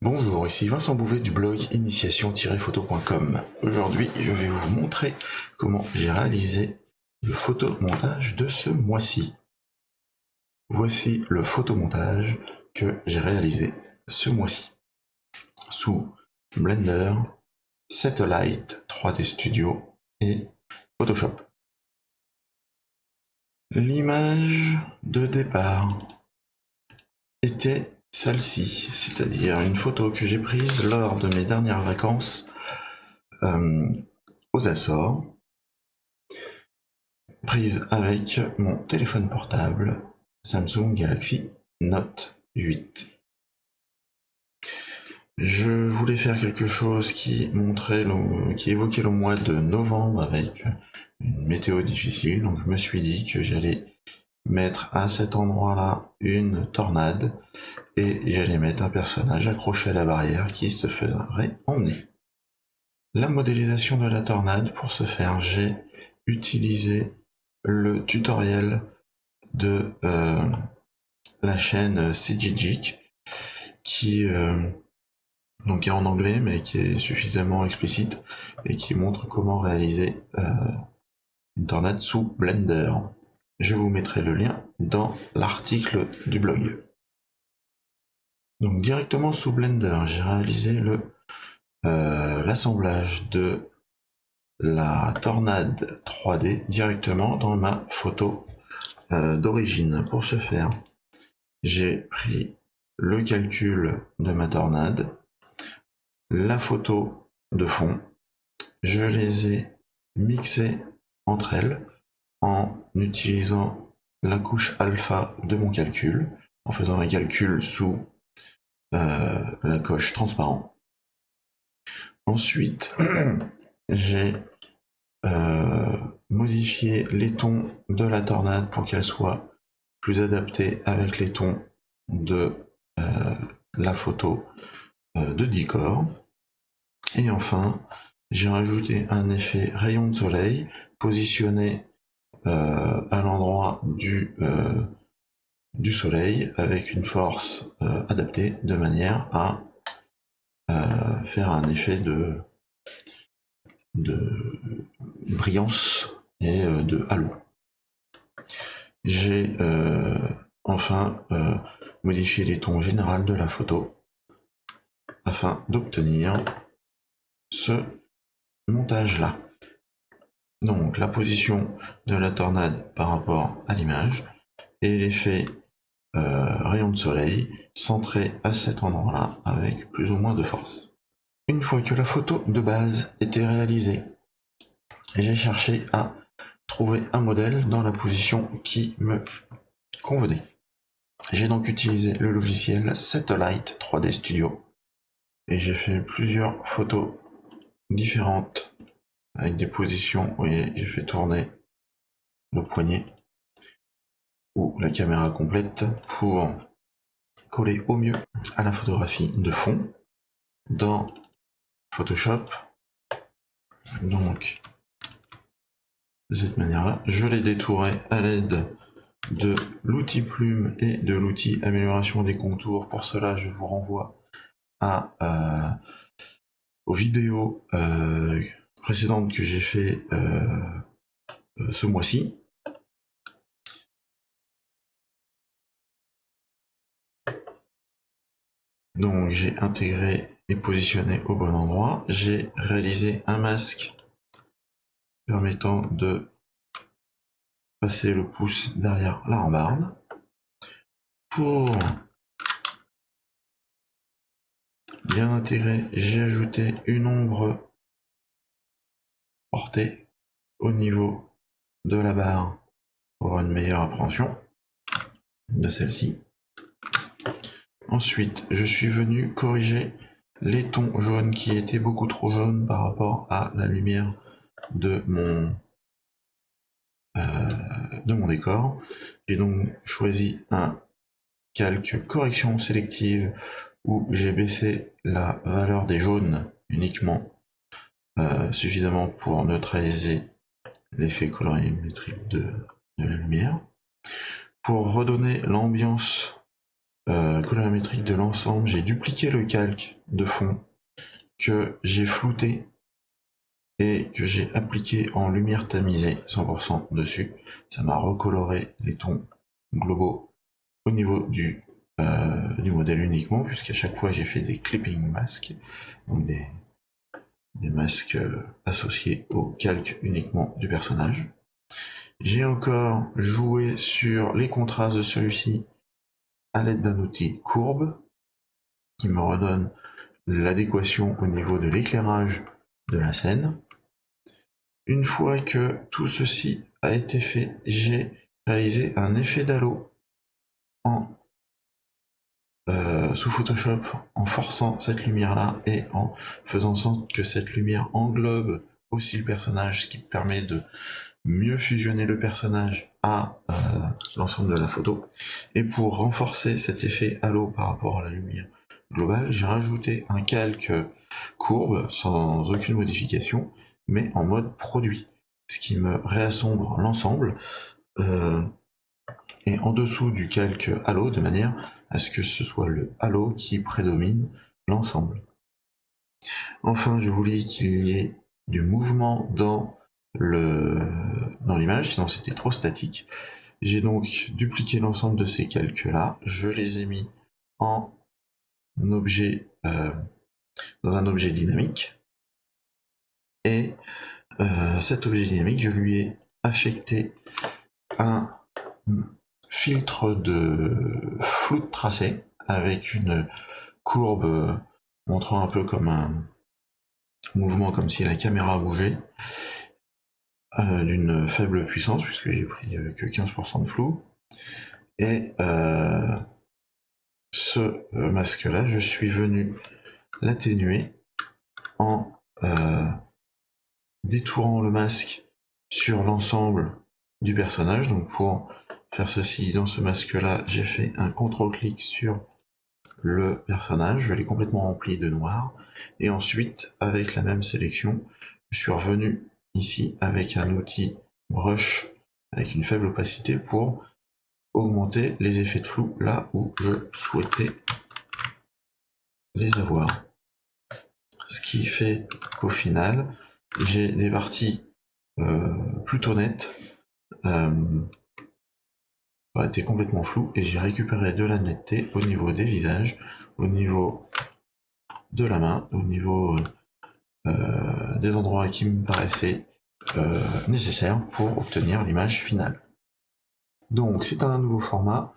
Bonjour, ici Vincent Bouvet du blog initiation-photo.com. Aujourd'hui, je vais vous montrer comment j'ai réalisé le photomontage de ce mois-ci. Voici le photomontage que j'ai réalisé ce mois-ci sous Blender, Satellite 3D Studio et Photoshop. L'image de départ était celle-ci, c'est-à-dire une photo que j'ai prise lors de mes dernières vacances aux Açores, prise avec mon téléphone portable Samsung Galaxy Note 8. Je voulais faire quelque chose qui évoquait le mois de novembre avec une météo difficile, donc je me suis dit que j'allais mettre à cet endroit-là une tornade et j'allais mettre un personnage accroché à la barrière qui se ferait emmener. La modélisation de la tornade, pour ce faire, j'ai utilisé le tutoriel de la chaîne CGGeek qui donc est en anglais mais qui est suffisamment explicite et qui montre comment réaliser une tornade sous Blender. Je vous mettrai le lien dans l'article du blog. Donc directement sous Blender, j'ai réalisé l'assemblage de la tornade 3D directement dans ma photo d'origine. Pour ce faire, j'ai pris le calcul de ma tornade, la photo de fond, je les ai mixées entre elles en utilisant la couche alpha de mon calcul, en faisant un calcul sous la coche transparent. Ensuite, j'ai modifié les tons de la tornade pour qu'elle soit plus adaptée avec les tons de la photo de décor. Et enfin, j'ai rajouté un effet rayon de soleil positionné à l'endroit du soleil avec une force adaptée de manière à faire un effet de brillance et de halo. J'ai enfin modifié les tons généraux de la photo afin d'obtenir ce montage-là. Donc la position de la tornade par rapport à l'image et l'effet rayon de soleil centré à cet endroit-là avec plus ou moins de force. Une fois que la photo de base était réalisée, j'ai cherché à trouver un modèle dans la position qui me convenait. J'ai donc utilisé le logiciel Satellite 3D Studio et j'ai fait plusieurs photos différentes avec des positions. Vous voyez, j'ai fait tourner le poignet ou la caméra complète pour coller au mieux à la photographie de fond dans Photoshop. Donc de cette manière-là, je l'ai détouré à l'aide de l'outil plume et de l'outil amélioration des contours. Pour cela, je vous renvoie aux vidéos précédentes que j'ai fait ce mois-ci. Donc j'ai intégré et positionné au bon endroit. J'ai réalisé un masque permettant de passer le pouce derrière la rambarde. Pour bien intégrer, j'ai ajouté une ombre portée au niveau de la barre pour avoir une meilleure appréhension de celle-ci. Ensuite, je suis venu corriger les tons jaunes qui étaient beaucoup trop jaunes par rapport à la lumière de mon décor. J'ai donc choisi un calque correction sélective où j'ai baissé la valeur des jaunes uniquement suffisamment pour neutraliser l'effet colorimétrique de la lumière. Pour redonner l'ambiance colorimétrique de l'ensemble, j'ai dupliqué le calque de fond que j'ai flouté et que j'ai appliqué en lumière tamisée 100% dessus. Ça m'a recoloré les tons globaux au niveau du modèle uniquement, puisqu'à chaque fois j'ai fait des clipping masks, donc des masques associés au calque uniquement du personnage. J'ai encore joué sur les contrastes de celui-ci à l'aide d'un outil courbe qui me redonne l'adéquation au niveau de l'éclairage de la scène. Une fois que tout ceci a été fait, j'ai réalisé un effet d'halo sous Photoshop en forçant cette lumière là et en faisant en sorte que cette lumière englobe aussi le personnage, ce qui permet de mieux fusionner le personnage à l'ensemble de la photo. Et pour renforcer cet effet halo par rapport à la lumière globale, j'ai rajouté un calque courbe sans aucune modification, mais en mode produit, ce qui me réassombre l'ensemble et en dessous du calque halo de manière à ce que ce soit le halo qui prédomine l'ensemble. Enfin, je voulais qu'il y ait du mouvement dans l'image, sinon c'était trop statique. J'ai donc dupliqué l'ensemble de ces calques-là, je les ai mis en objet, dans un objet dynamique, et cet objet dynamique, je lui ai affecté un filtre de flou de tracé avec une courbe montrant un peu comme un mouvement comme si la caméra bougeait, d'une faible puissance puisque j'ai pris que 15% de flou. Et ce masque là, je suis venu l'atténuer en détourant le masque sur l'ensemble du personnage. Donc pour faire ceci dans ce masque là, j'ai fait un contrôle-clic sur le personnage, je l'ai complètement rempli de noir, et ensuite avec la même sélection, je suis revenu ici avec un outil brush avec une faible opacité pour augmenter les effets de flou là où je souhaitais les avoir. Ce qui fait qu'au final, j'ai des parties plutôt nettes, ça été complètement flou, et j'ai récupéré de la netteté au niveau des visages, au niveau de la main, au niveau des endroits qui me paraissaient nécessaires pour obtenir l'image finale. Donc c'est un nouveau format.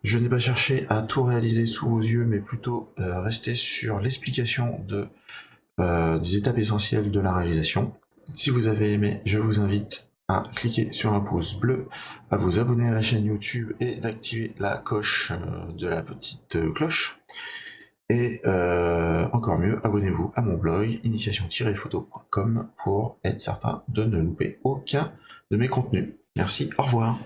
Je n'ai pas cherché à tout réaliser sous vos yeux, mais plutôt rester sur l'explication des étapes essentielles de la réalisation. Si vous avez aimé, je vous invite à cliquer sur un pouce bleu, à vous abonner à la chaîne YouTube et d'activer la coche de la petite cloche. Et encore mieux, abonnez-vous à mon blog initiation-photo.com pour être certain de ne louper aucun de mes contenus. Merci, au revoir.